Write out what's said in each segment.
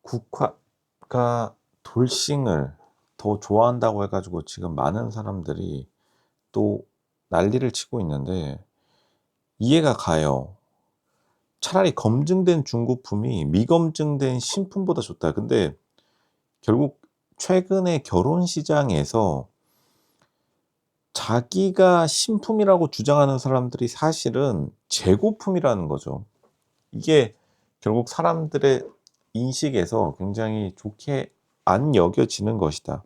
국화가 돌싱을 더 좋아한다고 해 가지고 지금 많은 사람들이 또 난리를 치고 있는데 이해가 가요. 차라리 검증된 중고품이 미검증된 신품보다 좋다. 근데 결국 최근에 결혼 시장에서 자기가 신품이라고 주장하는 사람들이 사실은 재고품이라는 거죠. 이게 결국 사람들의 인식에서 굉장히 좋게 안 여겨지는 것이다.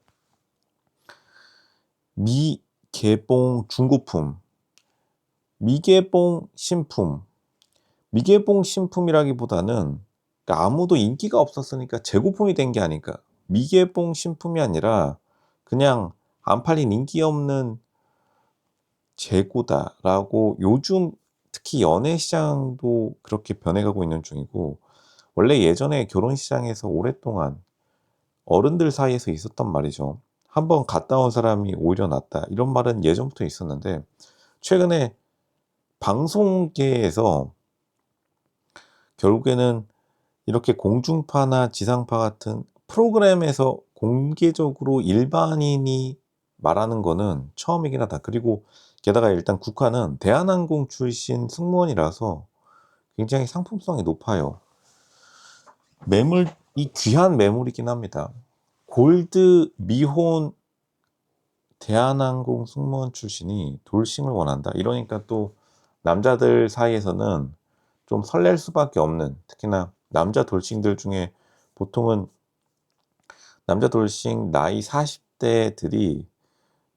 미개봉 중고품, 미개봉 신품. 미개봉 신품이라기보다는 그러니까 아무도 인기가 없었으니까 재고품이 된 게 아닐까. 미개봉 신품이 아니라 그냥 안 팔린 인기 없는 재고다라고 요즘 특히 연애 시장도 그렇게 변해가고 있는 중이고, 원래 예전에 결혼 시장에서 오랫동안 어른들 사이에서 있었단 말이죠. "한 번 갔다 온 사람이 오히려 낫다." 이런 말은 예전부터 있었는데 최근에 방송계에서 결국에는 이렇게 공중파나 지상파 같은 프로그램에서 공개적으로 일반인이 말하는 거는 처음이긴 하다. 그리고 게다가 일단 국화는 대한항공 출신 승무원이라서 굉장히 상품성이 높아요. 매물이 귀한 매물이긴 합니다. 골드 미혼 대한항공 승무원 출신이 돌싱을 원한다. 이러니까 또 남자들 사이에서는 좀 설렐 수밖에 없는, 특히나 남자 돌싱들 중에 보통은 남자 돌싱 나이 40 대들이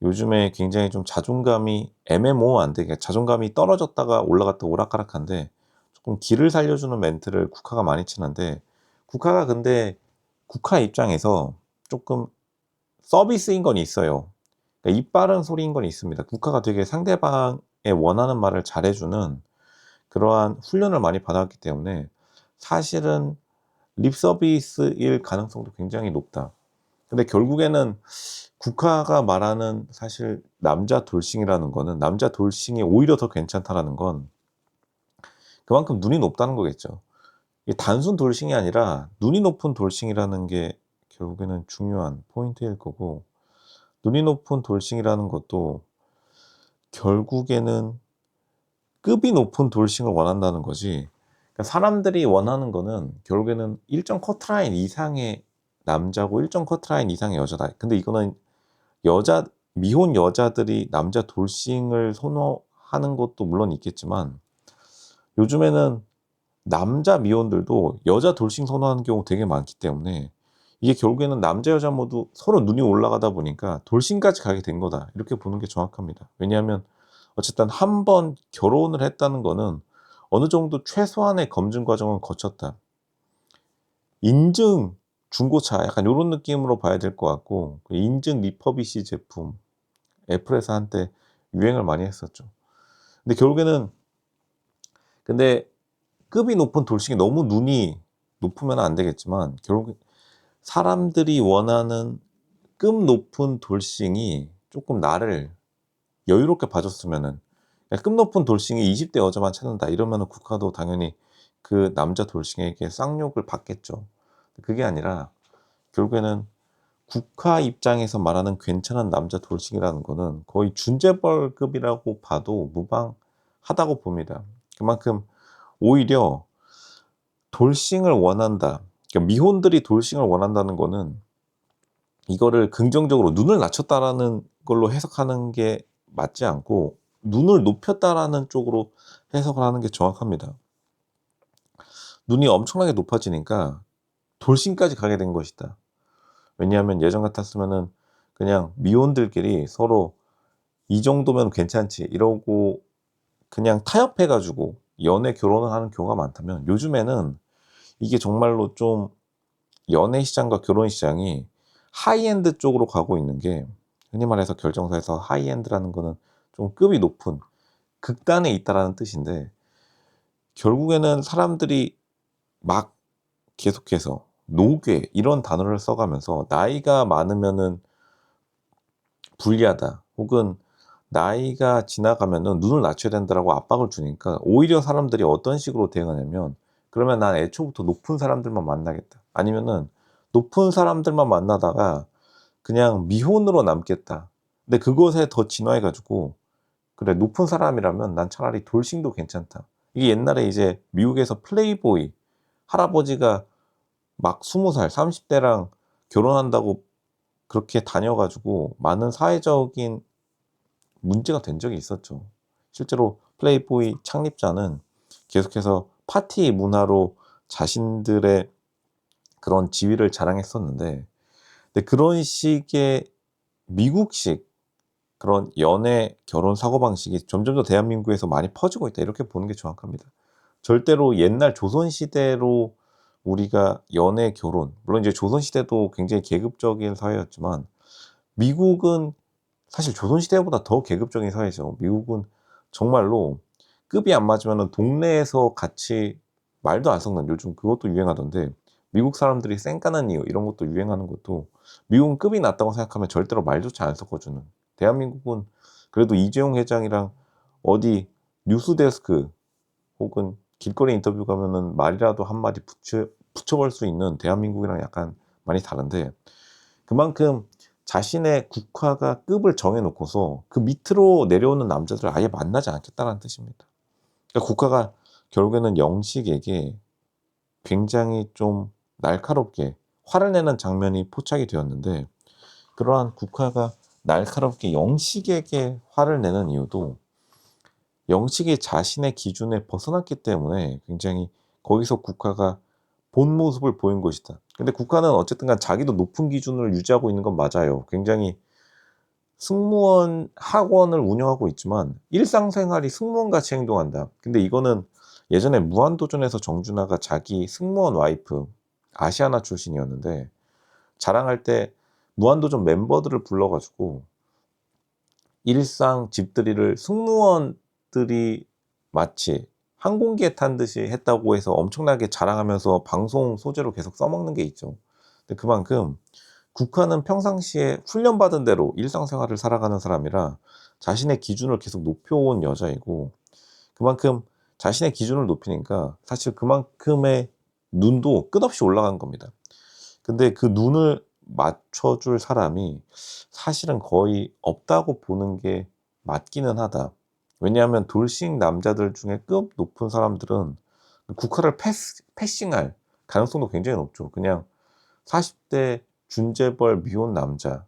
요즘에 굉장히 좀 자존감이 애매모호한데, 그러니까 자존감이 떨어졌다가 올라갔다가 오락가락한데 조금 기를 살려주는 멘트를 국화가 많이 치는데, 국화가 근데 국화 입장에서 조금 서비스인 건 있어요. 그러니까 입 바른 소리인 건 있습니다. 국화가 되게 상대방의 원하는 말을 잘해 주는 그러한 훈련을 많이 받았기 때문에 사실은 립 서비스일 가능성도 굉장히 높다. 근데 결국에는 국화가 말하는 사실 남자 돌싱이라는 거는, 남자 돌싱이 오히려 더 괜찮다라는 건 그만큼 눈이 높다는 거겠죠. 이게 단순 돌싱이 아니라 눈이 높은 돌싱이라는 게 결국에는 중요한 포인트일 거고, 눈이 높은 돌싱이라는 것도 결국에는 급이 높은 돌싱을 원한다는 거지. 그러니까 사람들이 원하는 거는 결국에는 일정 커트라인 이상의 남자고 일정 커트라인 이상의 여자다. 근데 이거는 여자 미혼 여자들이 남자 돌싱을 선호하는 것도 물론 있겠지만, 요즘에는 남자 미혼들도 여자 돌싱 선호하는 경우 되게 많기 때문에 이게 결국에는 남자 여자 모두 서로 눈이 올라가다 보니까 돌싱까지 가게 된 거다, 이렇게 보는 게 정확합니다. 왜냐하면 어쨌든 한 번 결혼을 했다는 거는 어느 정도 최소한의 검증 과정은 거쳤다. 인증 중고차 약간 요런 느낌으로 봐야 될 것 같고, 그 인증 리퍼비시 제품 애플에서 한때 유행을 많이 했었죠. 근데 결국에는 근데 급이 높은 돌싱이 너무 눈이 높으면 안 되겠지만, 결국 사람들이 원하는 급 높은 돌싱이 쪼끔 나를 여유롭게 봐 줬으면은, 야 급 높은 돌싱이 20대 여자만 찾는다 이러면은 국가도 당연히 그 남자 돌싱에게 쌍욕을 받겠죠. 그게 아니라 결국에는 국가 입장에서 말하는 괜찮은 남자 돌싱이라는 거는 거의 준재벌급이라고 봐도 무방하다고 봅니다. 그만큼 오히려 돌싱을 원한다, 그러니까 미혼들이 돌싱을 원한다는 거는 이거를 긍정적으로 '눈을 낮췄다.'라는 걸로 해석하는 게 맞지 않고 '눈을 높였다.'라는 쪽으로 해석을 하는 게 정확합니다. 눈이 엄청나게 높아지니까 돌싱까지 가게 된 것이다. 왜냐하면 예전 같았으면은 그냥 미혼들끼리 서로 '이 정도면 괜찮지.' 이러고 그냥 타협해 가지고 연애 결혼을 하는 경우가 많다면, 요즘에는 이게 정말로 좀 연애 시장과 결혼 시장이 하이엔드 쪽으로 가고 있는 게, 흔히 말해서 결정사에서 하이엔드라는 거는 좀 급이 높은 극단에 있다라는 뜻인데, 결국에는 사람들이 막 계속해서 노괴 이런 단어를 써 가면서 나이가 많으면은 불리하다, 혹은 나이가 지나가면은 눈을 낮춰야 된다라고 압박을 주니까 오히려 사람들이 어떤 식으로 대응하냐면 그러면 난 애초부터 높은 사람들만 만나겠다. 아니면은 높은 사람들만 만나다가 그냥 미혼으로 남겠다. 근데 그것에 더 진화해 가지고 그래 높은 사람이라면 난 차라리 돌싱도 괜찮다. 이게 옛날에 이제 미국에서 플레이보이 할아버지가 막 20살 30 대랑 결혼한다고 그렇게 다녀 가지고 많은 사회적인 문제가 된 적이 있었죠. 실제로 플레이보이 창립자는 계속해서 파티 문화로 자신들의 그런 지위를 자랑했었는데, 근데 그런 식의 미국식 그런 연애 결혼 사고방식이 점점 더 대한민국에서 많이 퍼지고 있다, 이렇게 보는 게 정확합니다. 절대로 옛날 조선시대로 우리가 연애 결혼, 물론 이제 조선시대도 굉장히 계급적인 사회였지만 미국은 사실 조선시대보다 더 계급적인 사회죠. 미국은 정말로 급이 안 맞으면은 동네에서 같이 말도 안 섞는, 요즘 그것도 유행하던데 미국 사람들이 쌩까는 이유 이런 것도 유행하는 것도, 미국은 급이 낮다고 생각하면 절대로 말조차 안 섞어주는, 대한민국은 그래도 이재용 회장이랑 어디 뉴스데스크 혹은 길거리 인터뷰 가면은 말이라도 한마디 붙여볼 수 있는 대한민국이랑 약간 많이 다른데, 그만큼 자신의 국화가 급을 정해 놓고서 그 밑으로 내려오는 남자들을 아예 만나지 않겠다는 뜻입니다. 그러니까 국화가 결국에는 영식에게 굉장히 좀 날카롭게 화를 내는 장면이 포착이 되었는데, 그러한 국화가 날카롭게 영식에게 화를 내는 이유도 영식이 자신의 기준에 벗어났기 때문에 굉장히 거기서 국화가 본 모습을 보인 것이다. 근데 국화는 어쨌든 간 자기도 높은 기준을 유지하고 있는 건 맞아요. 굉장히 승무원 학원을 운영하고 있지만 일상생활이 승무원같이 행동한다. 근데 이거는 예전에 무한도전에서 정준하가 자기 승무원 와이프 아시아나 출신이었는데 자랑할 때 무한도전 멤버들을 불러 가지고 일상 집들이를 승무원들이 마치 항공기에 탄 듯이 했다고 해서 엄청나게 자랑하면서 방송 소재로 계속 써먹는 게 있죠. 근데 그만큼 국화는 평상시에 훈련받은 대로 일상생활을 살아가는 사람이라 자신의 기준을 계속 높여온 여자이고, 그만큼 자신의 기준을 높이니까 사실 그만큼의 눈도 끝없이 올라간 겁니다. 근데 그 눈을 맞춰줄 사람이 사실은 거의 없다고 보는 게 맞기는 하다. 왜냐하면 돌싱 남자들 중에 급 높은 사람들은 국화를 패싱할 가능성도 굉장히 높죠. 그냥 40대 준재벌 미혼 남자,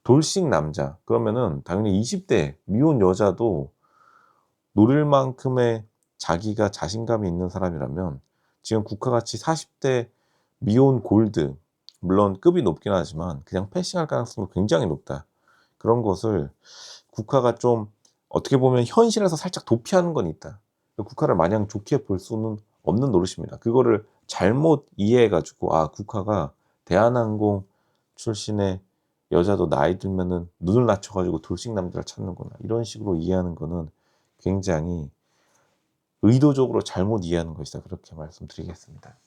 돌싱 남자, 그러면은 당연히 20대 미혼 여자도 노릴 만큼의 자기가 자신감이 있는 사람이라면 지금 국화같이 40대 미혼 골드, 물론 급이 높긴 하지만 그냥 패싱할 가능성도 굉장히 높다. 그런 것을 국화가 좀 어떻게 보면 현실에서 살짝 도피하는 건 있다. 국화를 마냥 좋게 볼 수는 없는 노릇입니다. 그거를 잘못 이해해 가지고 아 국화가 대한항공 출신의 여자도 나이 들면은 눈을 낮춰 가지고 돌싱 남자를 찾는구나, 이런 식으로 이해하는 거는 굉장히 의도적으로 잘못 이해하는 것이다, 그렇게 말씀드리겠습니다.